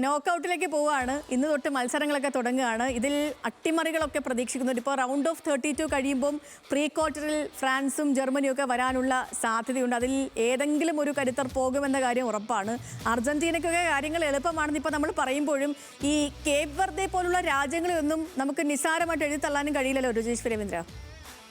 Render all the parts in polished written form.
നോക്കൌട്ടിലേക്ക് പോവുകയാണ്. ഇന്ന് തൊട്ട് മത്സരങ്ങളൊക്കെ തുടങ്ങുകയാണ്. ഇതിൽ അട്ടിമറികളൊക്കെ പ്രതീക്ഷിക്കുന്നുണ്ട്. ഇപ്പോൾ റൗണ്ട് ഓഫ് 32 കഴിയുമ്പം പ്രീ ക്വാർട്ടറിൽ ഫ്രാൻസും ജർമ്മനിയും ഒക്കെ വരാനുള്ള സാധ്യതയുണ്ട്. അതിൽ ഏതെങ്കിലും ഒരു കരുത്തർ പോകുമെന്ന കാര്യം ഉറപ്പാണ്. അർജന്റീനയ്ക്കൊക്കെ കാര്യങ്ങൾ എളുപ്പമാണെന്ന് ഇപ്പോൾ നമ്മൾ പറയുമ്പോഴും ഈ കേപ്പ് വെർദെ പോലുള്ള രാജ്യങ്ങളെയൊന്നും നമുക്ക് നിസ്സാരമായിട്ട് എഴുതിത്തള്ളാനും കഴിയില്ലല്ലോ രജേഷ് രവീന്ദ്ര.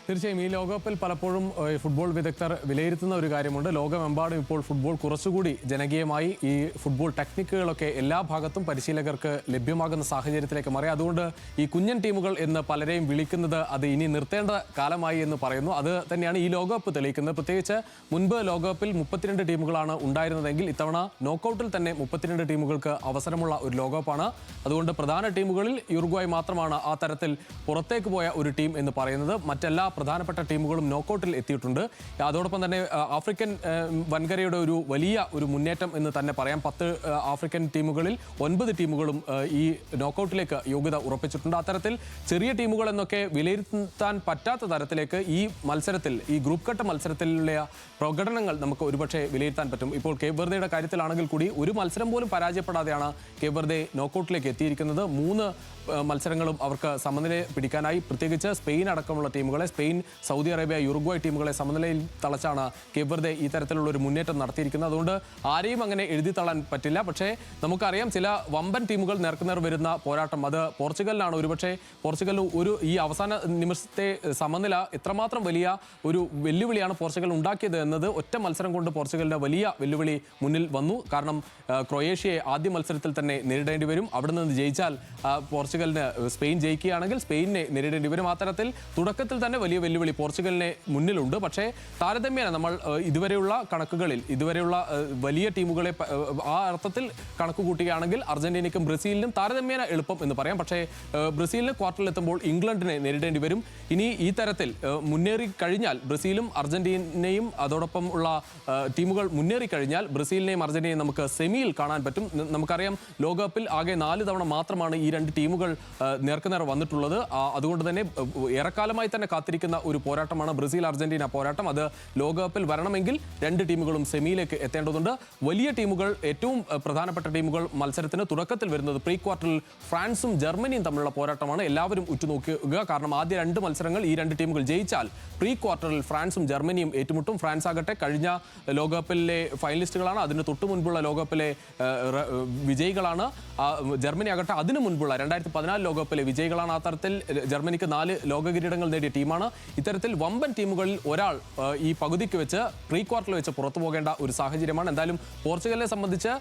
തീർച്ചയായും ഈ ലോകകപ്പിൽ പലപ്പോഴും ഫുട്ബോൾ വിദഗ്ധർ വിലയിരുത്തുന്ന ഒരു കാര്യമുണ്ട്. ലോകമെമ്പാടും ഇപ്പോൾ ഫുട്ബോൾ കുറച്ചുകൂടി ജനകീയമായി ഈ ഫുട്ബോൾ ടെക്നിക്കുകളൊക്കെ എല്ലാ ഭാഗത്തും പരിശീലകർക്ക് ലഭ്യമാകുന്ന സാഹചര്യത്തിലേക്ക് മാറി. അതുകൊണ്ട് ഈ കുഞ്ഞൻ ടീമുകൾ എന്ന് പലരെയും വിളിക്കുന്നത് അത് ഇനി നിർത്തേണ്ട കാലമായി എന്ന് പറയുന്നു. അത് തന്നെയാണ് ഈ ലോകകപ്പ് തെളിയിക്കുന്നത്. പ്രത്യേകിച്ച് മുൻപ് ലോകകപ്പിൽ 32 ടീമുകളാണ് ഉണ്ടായിരുന്നതെങ്കിൽ ഇത്തവണ നോക്കൌട്ടിൽ തന്നെ 32 ടീമുകൾക്ക് അവസരമുള്ള ഒരു ലോകകപ്പാണ്. അതുകൊണ്ട് പ്രധാന ടീമുകളിൽ യുറുഗ്വായ് മാത്രമാണ് ആ തരത്തിൽ പുറത്തേക്ക് പോയ ഒരു ടീം എന്ന് പറയുന്നത്. മറ്റെല്ലാ പ്രധാനപ്പെട്ട ടീമുകളും നോക്കൌട്ടിൽ എത്തിയിട്ടുണ്ട്. അതോടൊപ്പം തന്നെ ആഫ്രിക്കൻ വൻകരയുടെ ഒരു വലിയ ഒരു മുന്നേറ്റം എന്ന് തന്നെ പറയാം. 10 ആഫ്രിക്കൻ ടീമുകളിൽ 9 ടീമുകളും ഈ നോക്കൌട്ടിലേക്ക് യോഗ്യത ഉറപ്പിച്ചിട്ടുണ്ട്. അത്തരത്തിൽ ചെറിയ ടീമുകൾ എന്നൊക്കെ വിലയിരുത്താൻ പറ്റാത്ത തരത്തിലേക്ക് ഈ മത്സരത്തിൽ, ഈ ഗ്രൂപ്പ് ഘട്ട മത്സരത്തിലുള്ള പ്രകടനങ്ങൾ നമുക്ക് ഒരുപക്ഷെ വിലയിരുത്താൻ പറ്റും. ഇപ്പോൾ കേപ്പ് വെർദെയുടെ കാര്യത്തിലാണെങ്കിൽ കൂടി ഒരു മത്സരം പോലും പരാജയപ്പെടാതെയാണ് കേപ്പ് വെർദെ നോക്കൌട്ടിലേക്ക് എത്തിയിരിക്കുന്നത്. 3 മത്സരങ്ങളും അവർക്ക് സമനില പിടിക്കാനായി. പ്രത്യേകിച്ച് സ്പെയിൻ അടക്കമുള്ള ടീമുകളെ, സ്പെയിൻ, സൗദി അറേബ്യ, യുറുഗ്വായ് ടീമുകളെ സമനിലയിൽ തളച്ചാണ് കേപ്പ് വെർദെ ഈ തരത്തിലുള്ള ഒരു മുന്നേറ്റം നടത്തിയിരിക്കുന്നത്. അതുകൊണ്ട് ആരെയും അങ്ങനെ എഴുതി തള്ളാൻ പറ്റില്ല. പക്ഷേ നമുക്കറിയാം ചില വമ്പൻ ടീമുകൾ നേർക്കുനേർ വരുന്ന പോരാട്ടം അത് പോർച്ചുഗലിനാണ്. ഒരുപക്ഷെ പോർച്ചുഗലിൽ ഈ അവസാന നിമിഷത്തെ സമനില എത്രമാത്രം വലിയ ഒരു വെല്ലുവിളിയാണ് പോർച്ചുഗൽ ഉണ്ടാക്കിയത് എന്നത് ഒറ്റ മത്സരം കൊണ്ട് പോർച്ചുഗലിന്റെ വലിയ വെല്ലുവിളി മുന്നിൽ വന്നു. കാരണം ക്രൊയേഷ്യയെ ആദ്യ മത്സരത്തിൽ തന്നെ നേരിടേണ്ടി വരും. അവിടെ നിന്ന് ജയിച്ചാൽ പോർച്ചുഗലിന്, സ്പെയിൻ ജയിക്കുകയാണെങ്കിൽ സ്പെയിനിനെ നേരിടേണ്ടി വരും. ആ തരത്തിൽ തുടക്കത്തിൽ തന്നെ വലിയ വെല്ലുവിളി പോർച്ചുഗലിനെ മുന്നിലുണ്ട്. പക്ഷേ താരതമ്യേന നമ്മൾ ഇതുവരെയുള്ള കണക്കുകളിൽ, ഇതുവരെയുള്ള വലിയ ടീമുകളെ ആ അർത്ഥത്തിൽ കണക്ക് കൂട്ടുകയാണെങ്കിൽ അർജന്റീനയ്ക്കും ബ്രസീലിനും താരതമ്യേന എളുപ്പം എന്ന് പറയാം. പക്ഷേ ബ്രസീലിന് ക്വാർട്ടറിലെത്തുമ്പോൾ ഇംഗ്ലണ്ടിനെ നേരിടേണ്ടി വരും. ഇനി ഈ തരത്തിൽ മുന്നേറി കഴിഞ്ഞാൽ ബ്രസീലും അർജന്റീനയും അതോടൊപ്പം ഉള്ള ടീമുകൾ മുന്നേറി കഴിഞ്ഞാൽ ബ്രസീലിനെയും അർജന്റീനയും നമുക്ക് സെമിയിൽ കാണാൻ പറ്റും. നമുക്കറിയാം ലോകകപ്പിൽ ആകെ 4 തവണ മാത്രമാണ് ഈ 2 ടീമുകൾ നേർക്കുനേർ വന്നിട്ടുള്ളത്. അതുകൊണ്ട് തന്നെ ഏറെക്കാലമായി തന്നെ കാത്തിരിക്കുന്ന ഒരു പോരാട്ടമാണ് ബ്രസീൽ അർജന്റീന പോരാട്ടം. അത് ലോകകപ്പിൽ വരണമെങ്കിൽ 2 ടീമുകളും സെമിയിലേക്ക് എത്തേണ്ടതുണ്ട്. വലിയ ടീമുകൾ, ഏറ്റവും പ്രധാനപ്പെട്ട ടീമുകൾ മത്സരത്തിന് തുടക്കത്തിൽ വരുന്നത് പ്രീ ക്വാർട്ടറിൽ ഫ്രാൻസും ജർമ്മനിയും തമ്മിലുള്ള പോരാട്ടമാണ്. എല്ലാവരും ഉറ്റുനോക്കുക. കാരണം ആദ്യ 2 മത്സരങ്ങൾ ഈ 2 ടീമുകൾ ജയിച്ചാൽ പ്രീ ക്വാർട്ടറിൽ ഫ്രാൻസും ജർമ്മനിയും ഏറ്റുമുട്ടും. ഫ്രാൻസ് ആകട്ടെ കഴിഞ്ഞ ലോകകപ്പിലെ ഫൈനലിസ്റ്റുകളാണ്, അതിന് തൊട്ടു മുൻപുള്ള ലോകകപ്പിലെ വിജയികളാണ്. ജർമ്മനി ആകട്ടെ അതിനു മുൻപുള്ള 2014 ലോകകപ്പിലെ വിജയികളാണ്. ആ തരത്തിൽ ജർമ്മനിക്ക് 4 ലോക കിരീടങ്ങൾ നേടിയ ടീമാണ്. ഇത്തരത്തിൽ വമ്പൻ ടീമുകളിൽ ഒരാൾ ഈ പകുതിക്ക് വെച്ച് പ്രീ ക്വാർട്ടറിൽ വെച്ച് പുറത്തു പോകേണ്ട ഒരു സാഹചര്യമാണ്. എന്തായാലും പോർച്ചുഗലിനെ സംബന്ധിച്ച്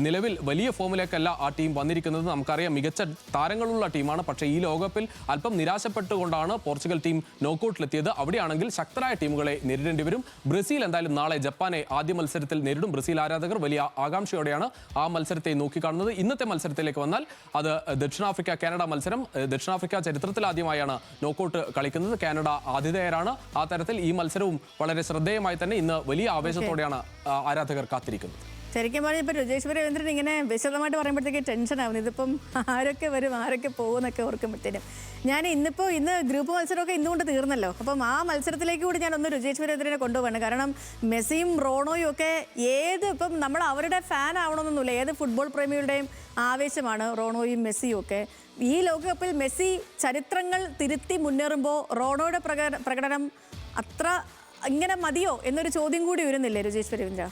നിലവിൽ വലിയ ഫോമിലേക്കല്ല ആ ടീം വന്നിരിക്കുന്നത്. നമുക്കറിയാം മികച്ച താരങ്ങളുള്ള ടീമാണ്. പക്ഷേ ഈ ലോകകപ്പിൽ അല്പം നിരാശപ്പെട്ടുകൊണ്ടാണ് പോർച്ചുഗൽ ടീം നോക്കൌട്ടിലെത്തിയത്. അവിടെയാണെങ്കിൽ ശക്തരായ ടീമുകളെ നേരിടേണ്ടി വരും. ബ്രസീൽ എന്തായാലും നാളെ ജപ്പാനെ ആദ്യ മത്സരത്തിൽ നേരിടും. ബ്രസീൽ ആരാധകർ വലിയ ആകാംക്ഷയോടെയാണ് ആ മത്സരത്തെ നോക്കിക്കാണുന്നത്. ഇന്നത്തെ മത്സരത്തിലേക്ക് വന്നാൽ അത് ദക്ഷിണാഫ്രിക്ക കാനഡ മത്സരം. ദക്ഷിണാഫ്രിക്ക ചരിത്രത്തിൽ ആദ്യമായാണ് നോക്കൌട്ട് കളിക്കുന്നത്. കാനഡ ആതിഥേയരാണ്. ആ തരത്തിൽ ഈ മത്സരവും വളരെ ശ്രദ്ധേയമായി തന്നെ ഇന്ന് വലിയ ആവേശത്തോടെയാണ് ആരാധകർ കാത്തിരിക്കുന്നത്. ശരിക്കും പറഞ്ഞാൽ ഇപ്പം രജേഷ് രവീന്ദ്രൻ ഇങ്ങനെ വിശദമായിട്ട് പറയുമ്പോഴത്തേക്ക് ടെൻഷനാവുന്നു. ഇതിപ്പം ആരൊക്കെ വരും, ആരൊക്കെ പോകുമെന്നൊക്കെ ഓർക്കുമ്പോഴത്തേനും ഇന്ന് ഗ്രൂപ്പ് മത്സരമൊക്കെ ഇന്നുകൊണ്ട് തീർന്നല്ലോ. അപ്പം ആ മത്സരത്തിലേക്ക് കൂടി ഞാൻ ഒന്ന് രജേഷ് രവീന്ദ്രനെ കൊണ്ടുപോകണം. കാരണം മെസ്സിയും റോണോയും ഒക്കെ ഇപ്പം നമ്മൾ അവരുടെ ഫാൻ ആവണമെന്നൊന്നുമില്ല, ഏത് ഫുട്ബോൾ പ്രേമികളുടെയും ആവേശമാണ് റോണോയും മെസ്സിയും ഒക്കെ. ഈ ലോകകപ്പിൽ മെസ്സി ചരിത്രങ്ങൾ തിരുത്തി മുന്നേറുമ്പോൾ റോണോയുടെ പ്രകടനം അത്ര ഇങ്ങനെ മതിയോ എന്നൊരു ചോദ്യം കൂടി വരുന്നില്ലേ രജേഷ് രവീന്ദ്ര?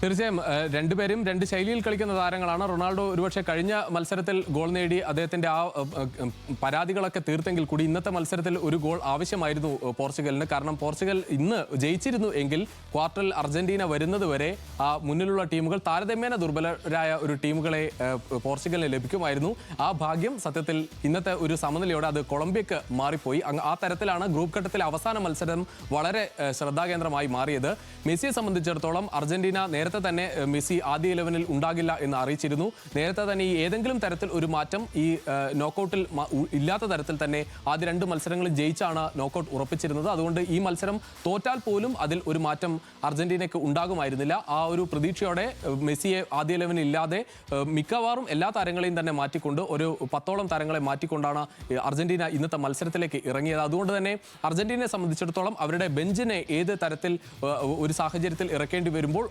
തീർച്ചയായും രണ്ടുപേരും 2 ശൈലിയിൽ കളിക്കുന്ന താരങ്ങളാണ്. റൊണാൾഡോ ഒരുപക്ഷെ കഴിഞ്ഞ മത്സരത്തിൽ ഗോൾ നേടി അദ്ദേഹത്തിൻ്റെ ആ പരാതികളൊക്കെ തീർത്തെങ്കിൽ കൂടി ഇന്നത്തെ മത്സരത്തിൽ ഒരു ഗോൾ ആവശ്യമായിരുന്നു പോർച്ചുഗലിന്. കാരണം പോർച്ചുഗൽ ഇന്ന് ജയിച്ചിരുന്നു എങ്കിൽ ക്വാർട്ടറിൽ അർജന്റീന വരുന്നത് വരെ ആ മുന്നിലുള്ള ടീമുകൾ താരതമ്യേന ദുർബലരായ ഒരു ടീമുകളെ പോർച്ചുഗലിന് ലഭിക്കുമായിരുന്നു. ആ ഭാഗ്യം സത്യത്തിൽ ഇന്നത്തെ ഒരു സമനിലയോടെ അത് കൊളംബിയക്ക് മാറിപ്പോയി. ആ തരത്തിലാണ് ഗ്രൂപ്പ് ഘട്ടത്തിലെ അവസാന മത്സരം വളരെ ശ്രദ്ധാകേന്ദ്രമായി മാറിയത്. മെസ്സിയെ സംബന്ധിച്ചിടത്തോളം അർജന്റീന നേരത്തെ തന്നെ മെസ്സി ആദ്യ 11-ൽ ഉണ്ടാകില്ല എന്ന് അറിയിച്ചിരുന്നു. നേരത്തെ തന്നെ ഈ ഏതെങ്കിലും തരത്തിൽ ഒരു മാറ്റം ഈ നോക്കൌട്ടിൽ ഇല്ലാത്ത തരത്തിൽ തന്നെ ആദ്യ 2 മത്സരങ്ങളിൽ ജയിച്ചാണ് നോക്കൌട്ട് ഉറപ്പിച്ചിരുന്നത്. അതുകൊണ്ട് ഈ മത്സരം തോറ്റാൽ പോലും അതിൽ ഒരു മാറ്റം അർജന്റീനയ്ക്ക് ഉണ്ടാകുമായിരുന്നില്ല. ആ ഒരു പ്രതീക്ഷയോടെ മെസ്സിയെ ആദ്യ 11-ൽ ഇല്ലാതെ മിക്കവാറും എല്ലാ താരങ്ങളെയും തന്നെ മാറ്റിക്കൊണ്ട് ഒരു 10ഓളം താരങ്ങളെ മാറ്റിക്കൊണ്ടാണ് അർജന്റീന ഇന്നത്തെ മത്സരത്തിലേക്ക് ഇറങ്ങിയത്. അതുകൊണ്ട് തന്നെ അർജന്റീനയെ സംബന്ധിച്ചിടത്തോളം അവരുടെ ബെഞ്ചിനെ ഏത് തരത്തിൽ ഒരു സാഹചര്യത്തിൽ ഇറക്കേണ്ടി വരുമ്പോൾ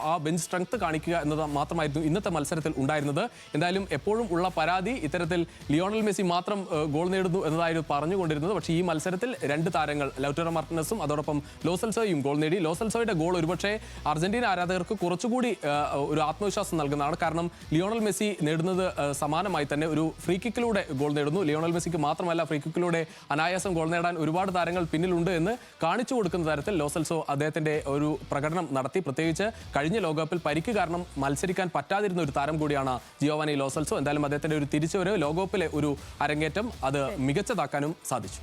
ആ ബെഞ്ച് സ്ട്രെങ്ത് കാണിക്കുക എന്നത് മാത്രമായിരുന്നു ഇന്നത്തെ മത്സരത്തിൽ ഉണ്ടായിരുന്നത്. എന്തായാലും എപ്പോഴും ഉള്ള പരാതി ഇത്തരത്തിൽ ലിയോണൽ മെസ്സി മാത്രം ഗോൾ നേടുന്നു എന്നതായിരുന്നു പറഞ്ഞുകൊണ്ടിരുന്നത്. പക്ഷേ ഈ മത്സരത്തിൽ 2 താരങ്ങൾ ലൗറ്ററോ മാർട്ടിനസും അതോടൊപ്പം ലോ സെൽസോയും ഗോൾ നേടി. ലോ സെൽസോയുടെ ഗോൾ ഒരുപക്ഷെ അർജന്റീന ആരാധകർക്ക് കുറച്ചുകൂടി ഒരു ആത്മവിശ്വാസം നൽകുന്നതാണ്. കാരണം ലിയോണൽ മെസ്സി നേടുന്നത് സമാനമായി തന്നെ ഒരു ഫ്രീ കിക്കിലൂടെ ഗോൾ നേടുന്നു. ലിയോണൽ മെസ്സിക്ക് മാത്രമല്ല, ഫ്രീ കിക്കിലൂടെ അനായാസം ഗോൾ നേടാൻ ഒരുപാട് താരങ്ങൾ പിന്നിലുണ്ട് എന്ന് കാണിച്ചു കൊടുക്കുന്ന തരത്തിൽ ലോ സെൽസോ അദ്ദേഹത്തിന്റെ ഒരു പ്രകടനം നടത്തി. പ്രത്യേകിച്ച് കഴിഞ്ഞ ലോകകപ്പിൽ പരിക്ക് കാരണം മത്സരിക്കാൻ പറ്റാതിരുന്ന ഒരു താരം കൂടിയാണ് ജിയോവാനി ലോ സെൽസോ. എന്തായാലും അദ്ദേഹത്തിന്റെ ഒരു തിരിച്ചുവരവ്, ലോകകപ്പിലെ ഒരു അരങ്ങേറ്റം അത് മികച്ചതാക്കാനും സാധിച്ചു.